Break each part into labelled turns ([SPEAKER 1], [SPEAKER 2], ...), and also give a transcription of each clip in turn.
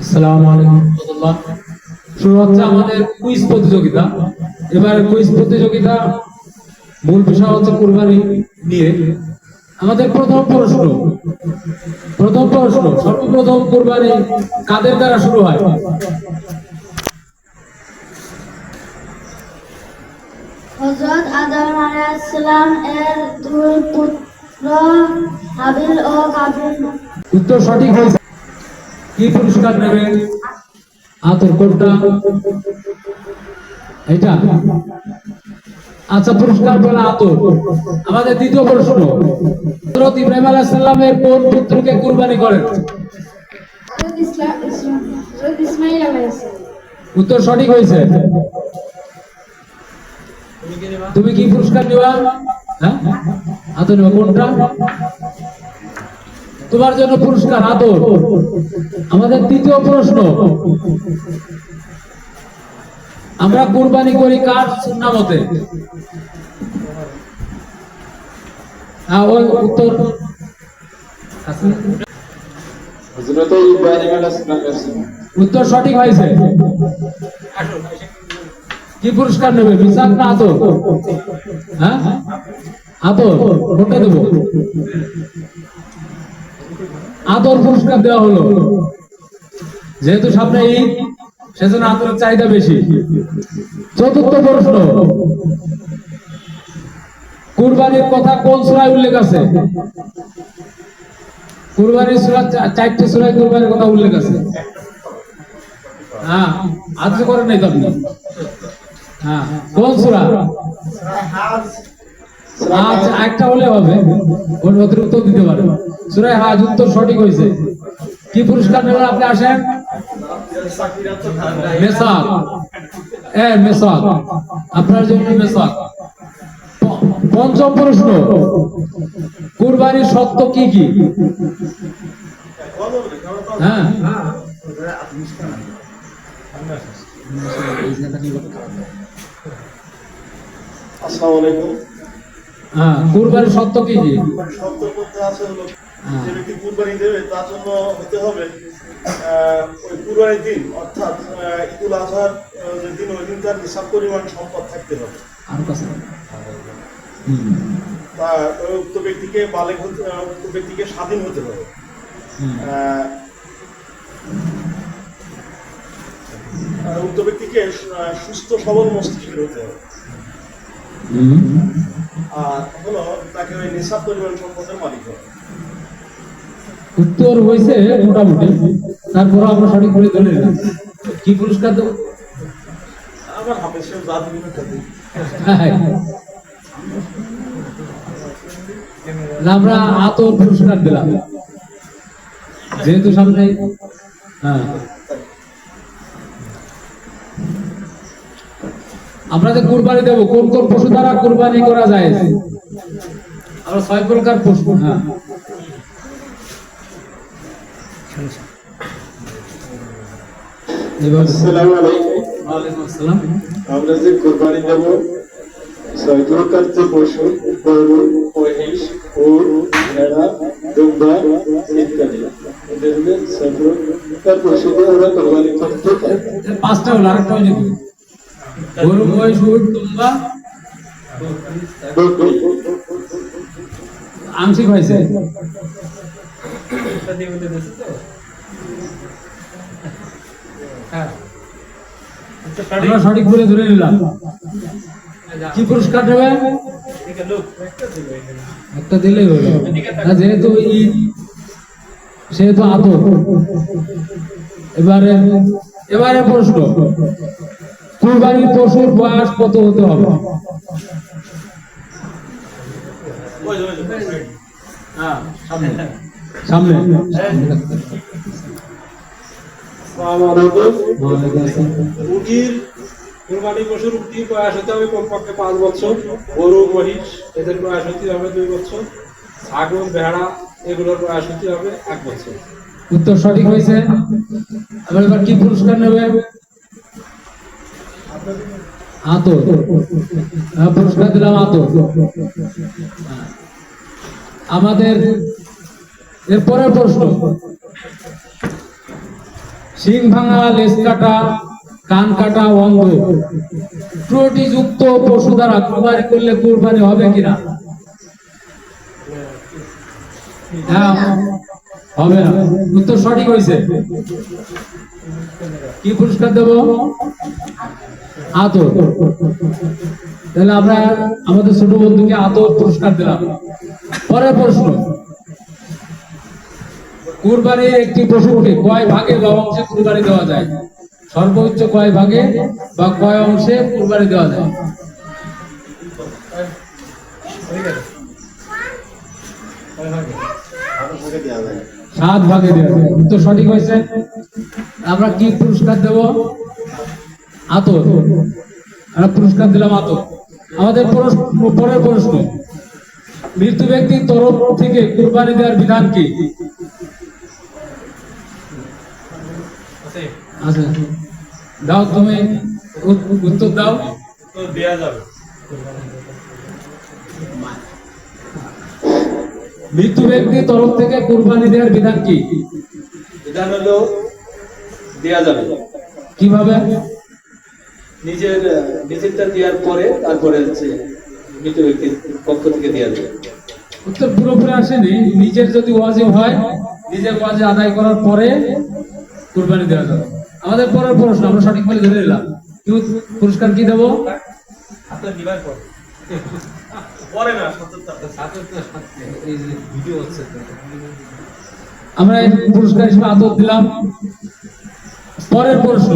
[SPEAKER 1] আসসালামু আলাইকুম রাহমাতুল্লাহ। শুরু হচ্ছে আমাদের কুইজ প্রতিযোগিতা। এবার কুইজ প্রতিযোগিতা মূল বিষয় হচ্ছে কুরবানি নিয়ে। আমাদের প্রথম প্রশ্ন সর্বপ্রথম কুরবানি কাদের দ্বারা শুরু হয়?
[SPEAKER 2] হযরত আদম আলাইহিস সালাম এর দুই পুত্র হাবিল ও কাবিল।
[SPEAKER 1] উত্তর সঠিক হয়েছে। কি পুরস্কার নেবে? আতর কোনটা? এটা। আচ্ছা, পুরস্কার বলে আতর। আমাদের দ্বিতীয় প্রশ্ন, হযরত ইব্রাহিম আলাইহিস সালামের কোন পুত্রকে কুরবানি করেন?
[SPEAKER 2] হযরত ইসমাঈল আলাইহিস সালাম।
[SPEAKER 1] উত্তর সঠিক হয়েছে। তুমি কি পুরস্কার নেবা? হ্যাঁ, আতর নেবা। কোনটা? তোমার জন্য পুরস্কার আতর। আমাদের তৃতীয় প্রশ্ন, আমরা কুরবানি করি কার সুন্নাহ মতে? ওই উত্তর আছে।
[SPEAKER 3] হযরত ইব্রাহিম আলাইহিস সালামের সুন্নাহ।
[SPEAKER 1] উত্তর সঠিক হয়েছে। কি পুরস্কার নেবে, মিসাক না আতর? হ্যাঁ, আতর। কোনটা দেবো? আতর পুরস্কার দেওয়া হলো। যেহেতু সামনে ঈদ, সেজন্য আতরের চাহিদা বেশি। চতুর্থ প্রশ্ন, কুরবানির কথা কোন সূরায় উল্লেখ আছে? কুরবানির সূরা, চারটি সূরায় কুরবানির কথা উল্লেখ আছে। হ্যাঁ, আজ করেন নাই তো আপনি? হ্যাঁ, কোন সূরা? আচ্ছা, একটা হলে হবে, কোন অতিরিক্ত দিতে পারে। সূরা হাজ উত্তর সঠিক হয়েছে। কি পুরস্কার নেবেন আপনি? আসেন। মেসাক। মেসাক আপনার জন্য মেসাক। পঞ্চম প্রশ্ন, কুরবানির শর্ত কি কি? হ্যাঁ,
[SPEAKER 4] আসসালামু আলাইকুম।
[SPEAKER 1] হ্যাঁ, কুরবানির শর্ত কি কি?
[SPEAKER 4] শর্ত করতে আছে হলো যে ব্যক্তি কুরবানি দেবে তার জন্য হতে হবে ওই কুরবানির দিন অর্থাৎ ঈদুল আজহার যে দিন, ওই দিন তার নিসাব পরিমাণ সম্পদ থাকতে হবে।
[SPEAKER 1] আর কাছে
[SPEAKER 4] তা উক্ত ব্যক্তিকে বালেগ হতে, উক্ত ব্যক্তিকে স্বাধীন হতে হবে। উক্ত ব্যক্তিকে সুস্থ সবল মস্তিষ্কের হতে হবে। আর হলো তাকে ওই নিসাব পরিমাণ সম্পদের মালিক হবে।
[SPEAKER 1] উত্তর হয়েছে মোটামুটি, তারপর আমরা সঠিক করে ধরে নিলাম। কি পুরস্কার দেবো?
[SPEAKER 4] আমার হাফেজ সাহেব যা দিবেন তাতে।
[SPEAKER 1] আমরা আতর পুরস্কার দিলাম যেহেতু সামনে। হ্যাঁ, আমরা যে কুরবানি দেবো, কোন কোন পশু দ্বারা কুরবানি করা যায়? আমরা 6 প্রকার পশু। হ্যাঁ,
[SPEAKER 3] আসসালামু আলাইকুম।
[SPEAKER 1] ওয়ালাইকুম আসসালাম।
[SPEAKER 3] আমরা যে কুরবানি দেব 6 প্রকার যে পশু, গরু, মহিষ, উট, ভেড়া, দুম্বা ইত্যাদি, এদের 6 প্রকার পশু দিয়ে আমরা কুরবানি করতে পারি।
[SPEAKER 1] 5টা হলো, আরেকটা হয়ে যাবে। গরু, মহিষ, উট, দুম্বা,
[SPEAKER 3] বকরি।
[SPEAKER 1] আংশিক হয়েছে। আমরা সঠিক বলে ধরে নিলাম। কি পুরস্কার দেবে? একটা দিলেই হলো। যেহেতু ঈদ, সেহেতু আতর। এবারে প্রশ্ন, কুরবানির পশুর বয়স কত হতে হবে? সামনে।
[SPEAKER 5] উটির কুরবানি পশুর উটির বয়স হতে হবে কমপক্ষে 5 বছর। গরু, মহিষ এদের বয়স হতে হবে 2 বছর। ছাগল, ভেড়া এগুলোর বয়স হতে হবে 1 বছর।
[SPEAKER 1] উত্তর সঠিক হয়েছে। আমরা এবার কি পুরস্কার নেবে? আতর। পুরস্কার দিলাম আতর। আমাদের এরপরের প্রশ্ন, শিং ভাঙা, লেজ কাটা, কান কাটা, অন্ধ ত্রুটিযুক্ত পশু দ্বারা কুরবানি করলে কুরবানি হবে কিনা? হ্যাঁ, হবে না। উত্তর সঠিক হয়েছে। কি পুরস্কার দেব? আতর। তাহলে আমরা আমাদের ছোট বন্ধুকে আতর পুরস্কার দিলাম। পরের প্রশ্ন, কুরবানির একটি পশুকে কয় ভাগে বা অংশে কুরবানি দেওয়া যায়? সর্বোচ্চ কয় ভাগে বা কয় অংশে কুরবানি দেওয়া যায়? 7 ভাগে দেওয়া যায়। উত্তর সঠিক হয়েছে। আমরা কি পুরস্কার দেব? আতর। আমরা পুরস্কার দিলাম আতর। আমাদের পরের প্রশ্ন, মৃত ব্যক্তির তরফ থেকে কুরবানি দেওয়ার বিধান কি? আচ্ছা, দাও, তুমি উত্তর দাও।
[SPEAKER 5] তো দেয়া যাবে।
[SPEAKER 1] মৃত ব্যক্তির তরফ থেকে কুরবানি দেওয়ার বিধান কি?
[SPEAKER 3] বিধান হলো দেয়া যাবে।
[SPEAKER 1] কিভাবে?
[SPEAKER 3] নিজেরটা দেওয়ার পরে তারপরে হচ্ছে মৃত ব্যক্তির পক্ষ থেকে দেওয়া যাবে।
[SPEAKER 1] উত্তর পুরোপুরি আসেনি। নিজের যদি ওয়াজিব হয়, নিজের ওয়াজিব আদায় করার পরে কুরবানি দেওয়া যাবে। আমাদের পরের প্রশ্ন, আমরা সঠিক বলে ধরে নিলাম। কি পুরস্কার কি দেব?
[SPEAKER 5] হাতে নিবার পর পরে না, সাথে এই যে ভিডিও হচ্ছে তো।
[SPEAKER 1] আমরা এই পুরস্কার হিসেবে আতর দিলাম। পরের প্রশ্ন,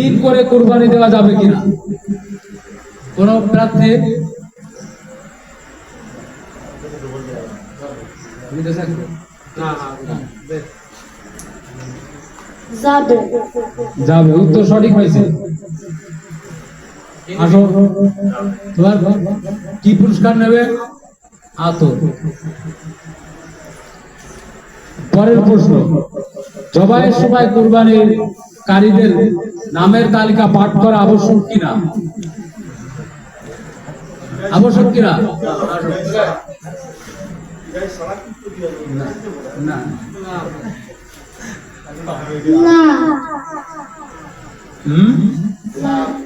[SPEAKER 1] ঋণ করে কুরবানি দেওয়া যাবে কিনা? কোন প্রার্থীর
[SPEAKER 5] না না,
[SPEAKER 2] যাবে।
[SPEAKER 1] যাবে। উত্তর সঠিক হয়েছে। আসো, তোমার কি পুরস্কার নেবে? আতর। পরের প্রশ্ন, জবাইয়ের সময় কুরবানির কারীদের নামের তালিকা পাঠ করা আবশ্যক কিনা? আবশ্যক কিনা? না।
[SPEAKER 2] না।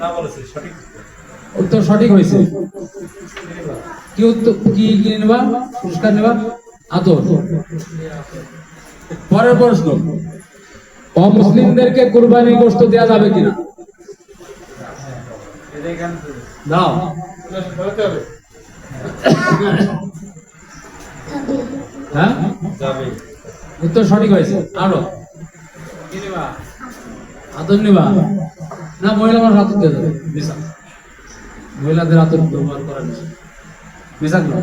[SPEAKER 5] না বলেছে সঠিক।
[SPEAKER 1] উত্তর সঠিক হয়েছে। কি উত্তর, কি নেবা? পুরস্কার নেবা? আতর। পরের প্রশ্ন, অমুসলিমদেরকে কুরবানি গোশত দেওয়া যাবে কিনা? দাও। হ্যাঁ,
[SPEAKER 5] যাবে।
[SPEAKER 1] উত্তর সঠিক হয়েছে। আরো
[SPEAKER 5] কি নিবা?
[SPEAKER 1] আতর নিবা না? মহিলা মানুষ আতর দিয়ে যাবে। মিশাক, মহিলাদের আতর ব্যবহার করা নিষেধ। মিশাক না?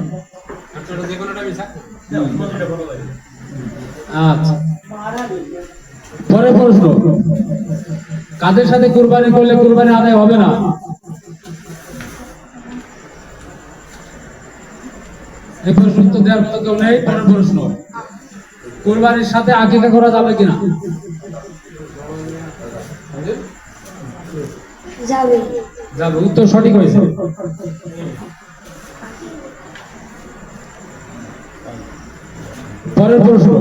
[SPEAKER 5] আচ্ছা, যে কোনোটা মিশা।
[SPEAKER 1] আচ্ছা, পরের প্রশ্ন, কাদের সাথে কুরবানি করলে কুরবানি আদায় হবে না? এই প্রশ্ন উত্তর দেওয়ার মতো কেউ নেই। পরের প্রশ্ন, কুরবানির সাথে আকিকা করা যাবে কিনা?
[SPEAKER 2] যাবে।
[SPEAKER 1] যাবে। উত্তর সঠিক হয়েছে। পরের প্রশ্ন,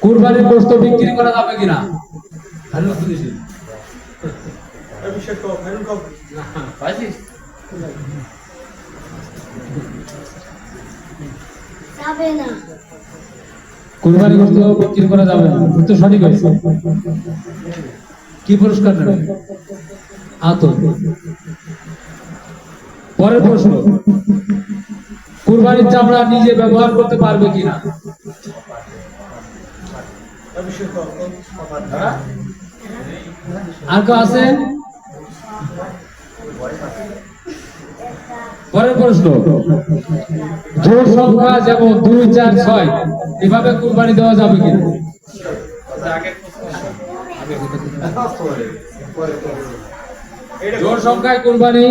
[SPEAKER 1] কুরবানির গোশত বিক্রি করা যাবে কিনা?
[SPEAKER 2] যাবে না।
[SPEAKER 1] কুরবানির গোশত বিক্রি করা যাবে না। উত্তর সঠিক হয়েছে। কি পুরস্কার নেবে? আতর। পরের প্রশ্ন, কুরবানির চামড়া নিজে ব্যবহার করতে পারবে কিনা? আর কেউ আছে? পরের প্রশ্ন, জোড় সংখ্যা যেমন 2, 4, 6 এভাবে কুরবানি দেওয়া যাবে কিনা? জোড় সংখ্যায় কুরবানি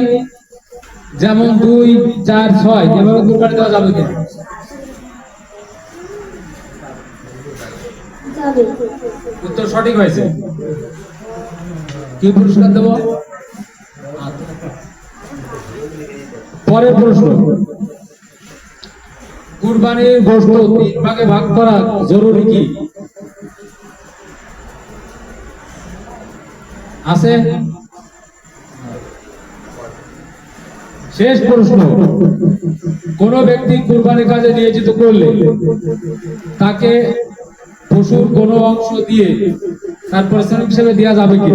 [SPEAKER 1] যেমন 2, 4, 6 এভাবে কুরবানি দেওয়া যাবে কিনা?
[SPEAKER 2] যাবে।
[SPEAKER 1] উত্তর সঠিক হয়েছে। কি পুরস্কার দেব? পরের প্রশ্ন, কুরবানির গোশত 3 ভাগে ভাগ করা জরুরি কি? আছে? শেষ প্রশ্ন, কোন ব্যক্তি কুরবানি কাজে নিয়োজিত করলে তাকে পশুর কোন অংশ দিয়ে তার পারিশ্রমিক হিসেবে দেওয়া যাবে কি?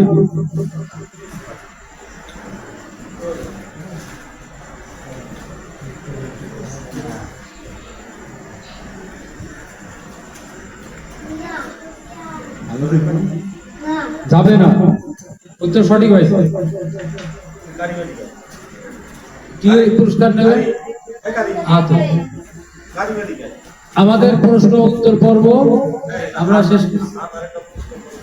[SPEAKER 2] না
[SPEAKER 1] যাবে না। উত্তর সঠিক হয়েছে।
[SPEAKER 4] কারিগরি কাজ।
[SPEAKER 1] কি পুরস্কার নেবে? আতর।
[SPEAKER 4] কারিগরি কাজ।
[SPEAKER 1] আমাদের প্রশ্ন উত্তর পর্ব আমরা শেষ করছি।
[SPEAKER 4] আমার একটা প্রশ্ন করো।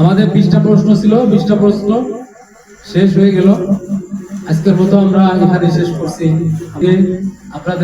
[SPEAKER 1] আমাদের 20টা প্রশ্ন ছিল, 20টা প্রশ্ন শেষ হয়ে গেল। আজকের মতো আমরা এখানে শেষ করছি। আপনাদের